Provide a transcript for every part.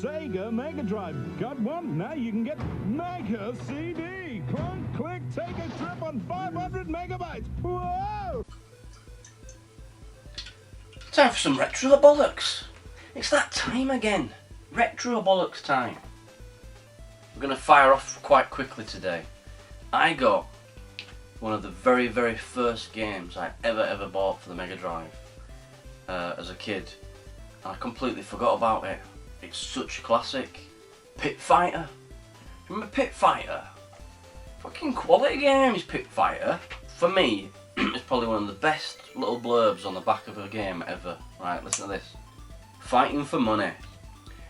Sega Mega Drive. Got one? Now you can get Mega CD. Clunk, click, take a trip on 500 megabytes. Whoa! Time for some retro bollocks. It's that time again. Retro bollocks time. We're going to fire off quite quickly today. I got one of the very, very first games I ever bought for the Mega Drive as a kid. And I completely forgot about it. It's such a classic. Pit Fighter. Remember Pit Fighter? Fucking quality games, Pit Fighter. For me, it's probably one of the best little blurbs on the back of a game ever. Right, listen to this. Fighting for money.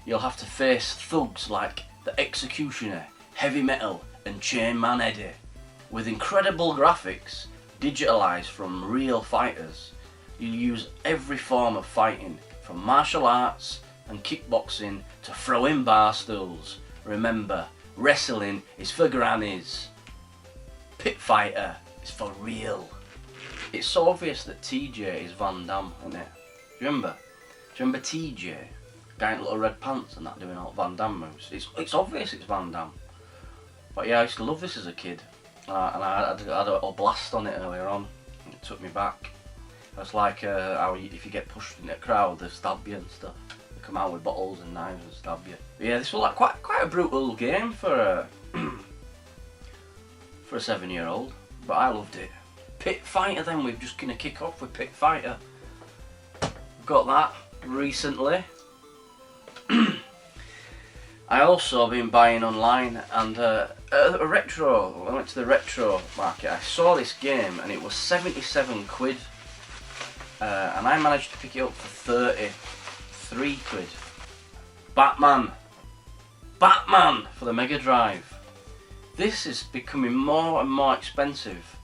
You'll have to face thugs like the Executioner, Heavy Metal and Chainman Eddie. With incredible graphics, digitalised from real fighters. You use every form of fighting, from martial arts and kickboxing to throwing bar stools. Remember, wrestling is for grannies. Pit Fighter is for real. It's so obvious that TJ is Van Damme, isn't it? Do you remember? Do you remember TJ? Guy in little red pants and that doing all Van Damme moves. It's obvious it's Van Damme. But yeah, I used to love this as a kid. And I had a blast on it earlier on. It took me back. It's like how if you get pushed in a crowd, they stab you and stuff. They come out with bottles and knives and stab you. But yeah, this was like quite a brutal game for a for a 7-year-old. But I loved it. Pit Fighter then, we're just going to kick off with Pit Fighter. Got that recently. I also been buying online and a retro, I went to the retro market, I saw this game and it was 77 quid and I managed to pick it up for 33 quid. Batman for the Mega Drive. This is becoming more and more expensive.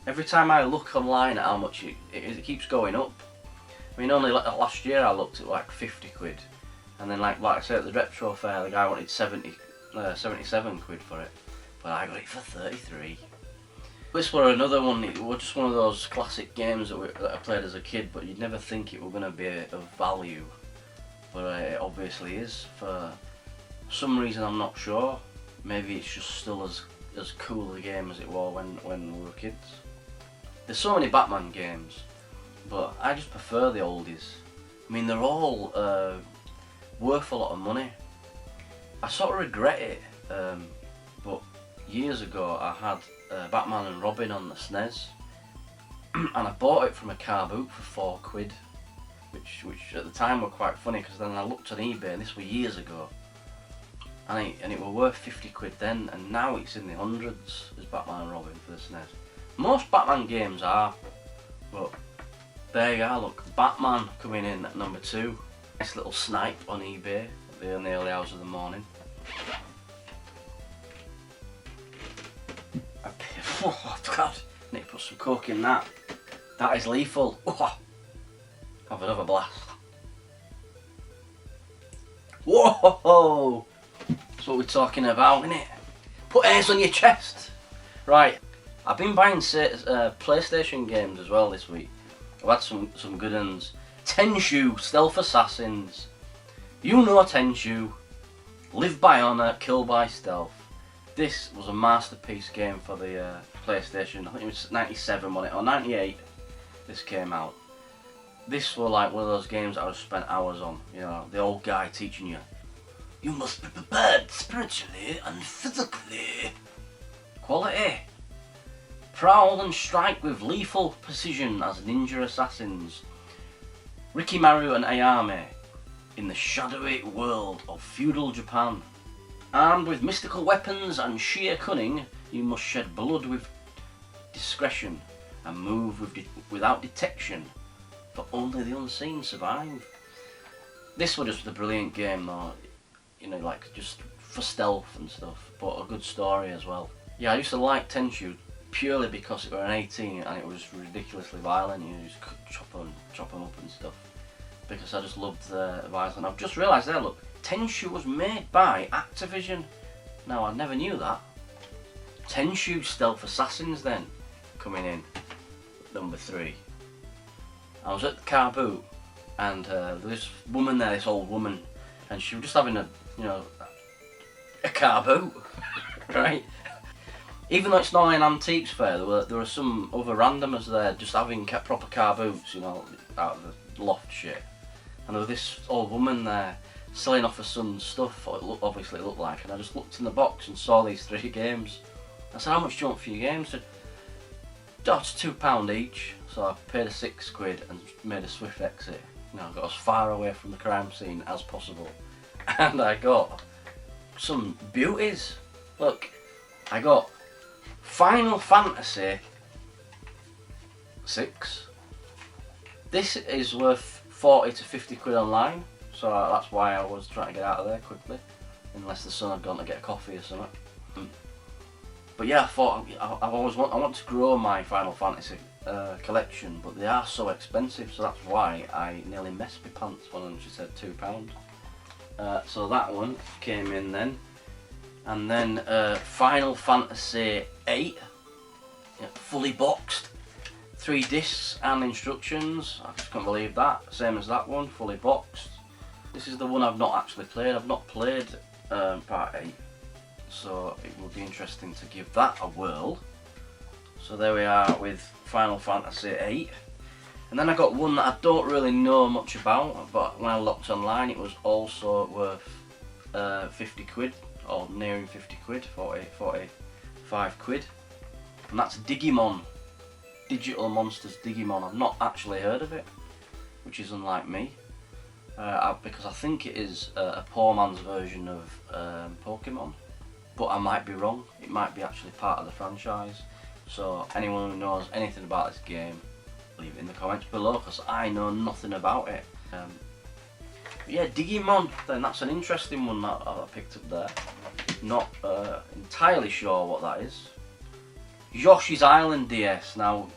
Every time I look online at how much it keeps going up. I mean, only last year I looked at like 50 quid. And then like I said at the retro fair, the guy wanted 77 quid for it. But I got it for 33. This was another one, it was just one of those classic games that I played as a kid, but you'd never think it was going to be of value. But it obviously is. For some reason I'm not sure. Maybe it's just still as cool a game as it was when we were kids. There's so many Batman games, but I just prefer the oldies. I mean, they're all worth a lot of money. I sort of regret it, but years ago I had Batman and Robin on the SNES, and I bought it from a car boot for 4 quid, which at the time were quite funny, because then I looked on eBay, and this was years ago, and it were worth 50 quid then, and now it's in the hundreds as Batman and Robin for the SNES. Most Batman games are, but there you are, look, Batman coming in at number 2. Nice little snipe on eBay in the early hours of the morning. Oh God, need to put some coke in that. That is lethal. Oh, have another blast. Whoa! That's what we're talking about, innit? Put hairs on your chest. Right, I've been buying PlayStation games as well this week. I've had some good ones. Tenshu, Stealth Assassins. You know Tenshu. Live by honour, kill by stealth. This was a masterpiece game for the PlayStation. I think it was 97 on it, or 98 this came out. This was like one of those games I would have spent hours on. You know, the old guy teaching you. You must be prepared spiritually and physically. Quality. Prowl and strike with lethal precision as ninja assassins. Rikimaru and Ayame in the shadowy world of feudal Japan. Armed with mystical weapons and sheer cunning, you must shed blood with discretion and move without detection, for only the unseen survive. This was just a brilliant game though, you know, like just for stealth and stuff, but a good story as well. Yeah, I used to like Tenshu purely because it were an 18 and it was ridiculously violent. You just chop them up and stuff. because I just loved the vibes. And I've just realised there, look, Tenchu was made by Activision. Now, I never knew that. Tenchu Stealth Assassins then, coming in, number 3. I was at the car boot, and there was this woman there, this old woman, and she was just having a car boot, right? Even though it's not an antiques fair, there were some other randomers there just having proper car boots, you know, out of the loft shit. And there was this old woman there selling off her son's stuff, or obviously it looked like, and I just looked in the box and saw these 3 games. I said, how much do you want for your games? She said, oh, it's £2 each. So I paid her £6 and made a swift exit. You know, got as far away from the crime scene as possible. And I got some beauties. Look, I got Final Fantasy 6. This is worth 40 to 50 quid online, so that's why I was trying to get out of there quickly, unless the son had gone to get a coffee or something. But yeah, I thought I want to grow my Final Fantasy collection, but they are so expensive, so that's why I nearly messed my pants when she said £2. So that one came in then, and then Final Fantasy 8, fully boxed, 3 discs and instructions. I just can't believe that. Same as that one, fully boxed. This is the one I've not actually played. I've not played part 8, so it will be interesting to give that a whirl. So there we are with Final Fantasy 8. And then I got one that I don't really know much about, but when I looked online it was also worth 50 quid, or nearing 50 quid, 45 quid. And that's Digimon. Digital Monsters Digimon. I've not actually heard of it, which is unlike me, because I think it is a poor man's version of Pokemon, but I might be wrong. It might be actually part of the franchise. So anyone who knows anything about this game, leave it in the comments below, because I know nothing about it. But yeah, Digimon, then that's an interesting one that I picked up there. Not entirely sure what that is. Yoshi's Island DS. Now,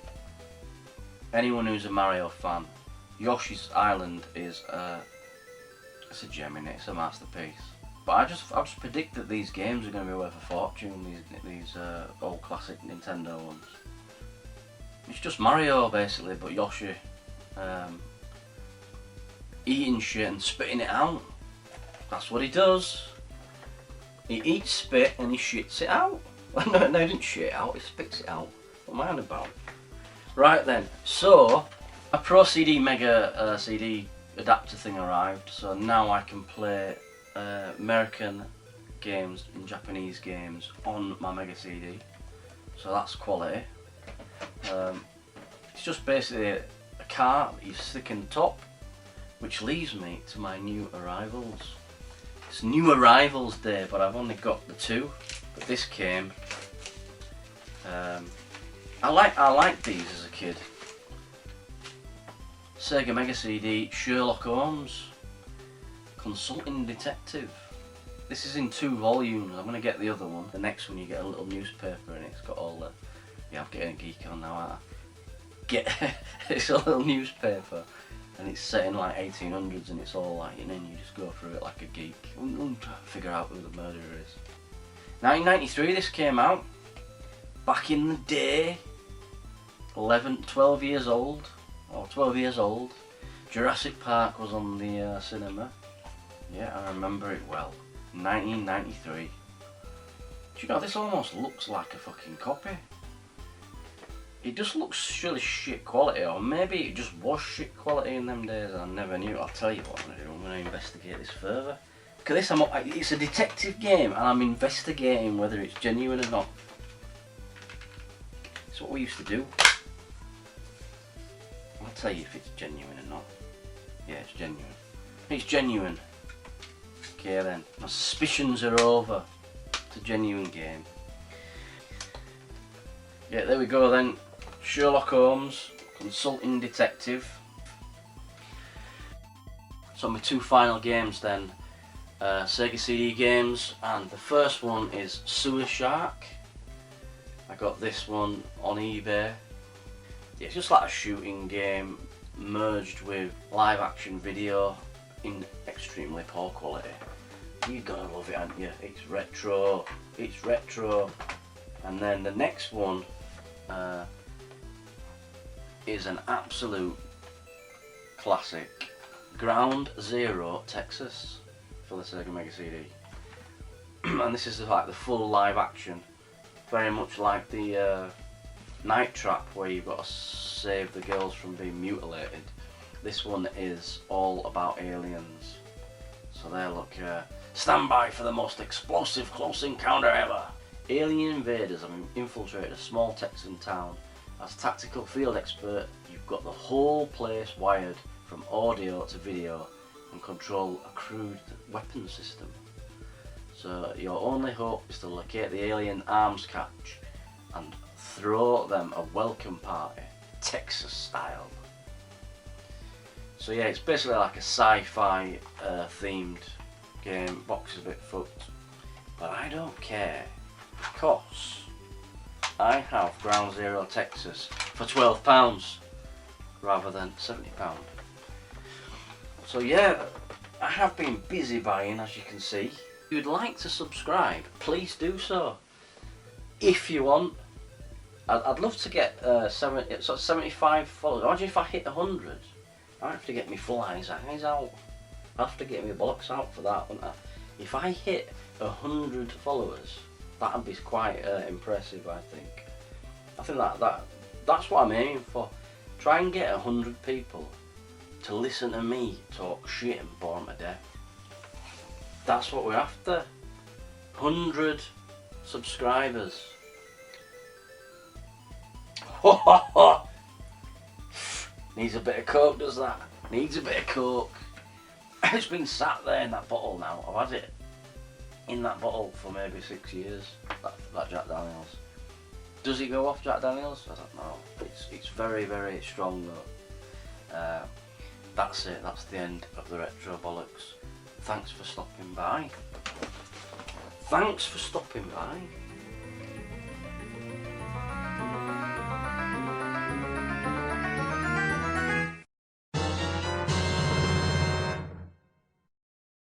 anyone who's a Mario fan, Yoshi's Island is it's a gem in it. It's a masterpiece. But I just predict that these games are going to be worth a fortune. These old classic Nintendo ones. It's just Mario basically, but Yoshi eating shit and spitting it out. That's what he does. He eats spit and he shits it out. No, he didn't shit it out, he spits it out. What am I on about? Right then, so a Pro CD Mega CD adapter thing arrived, so now I can play American games and Japanese games on my Mega CD. So that's quality. It's just basically a card that you stick in the top, which leaves me to my new arrivals. It's new arrivals day, but I've only got the 2. But this came. I liked these as a kid. Sega Mega CD, Sherlock Holmes, Consulting Detective. This is in 2 volumes. I'm gonna get the other one. The next one you get a little newspaper and it's got all the. Yeah, I'm getting a geek on now, aren't I? It's a little newspaper. And it's set in like 1800s and it's all like, and then you just go through it like a geek and try to figure out who the murderer is. 1993 this came out. Back in the day, 12 years old, or 12 years old. Jurassic Park was on the cinema. Yeah, I remember it well. 1993. Do you know, this almost looks like a fucking copy. It just looks really shit quality, or maybe it just was shit quality in them days and I never knew. I'll tell you what I'm going to do, I'm going to investigate this further. Look at this, it's a detective game and I'm investigating whether it's genuine or not. It's what we used to do. I'll tell you if it's genuine or not. Yeah, it's genuine. It's genuine. Okay then, my suspicions are over. It's a genuine game. Yeah, there we go then. Sherlock Holmes, Consulting Detective. So my 2 final games then, Sega CD games, and the first one is Sewer Shark. I got this one on eBay. Yeah, it's just like a shooting game. merged with live action video in extremely poor quality. You're gonna love it, aren't you? It's retro, it's retro. And then the next one is an absolute classic, Ground Zero Texas for the Sega Mega CD. And this is like the full live action, very much like the Night Trap where you've got to save the girls from being mutilated. This one is all about aliens. So there, look, stand by for the most explosive close encounter ever. Alien invaders have infiltrated a small Texan town. As tactical field expert, you've got the whole place wired from audio to video and control a crude weapon system. So your only hope is to locate the alien arms cache and throw them a welcome party, Texas style. So yeah, it's basically like a sci-fi themed game. Box is a bit fucked, but I don't care because I have Ground Zero Texas for £12 rather than £70. So yeah, I have been busy buying, as you can see. If you'd like to subscribe, please do so. If you want, I'd love to get 75 followers. Imagine if I hit 100. I have to get my eyes out. I have to get my bollocks out for that, wouldn't I? If I hit 100 followers, that'd be quite impressive, I think. I think that's what I'm aiming for. Try and get 100 people to listen to me talk shit and bore them to death. That's what we're after. 100 subscribers. Needs a bit of coke, does that? Needs a bit of coke. It's been sat there in that bottle now. I've had it in that bottle for maybe 6 years. That Jack Daniels. Does it go off Jack Daniels? I don't know. It's very, very strong though. That's it. That's the end of the Retro Bollocks. Thanks for stopping by. Thanks for stopping by.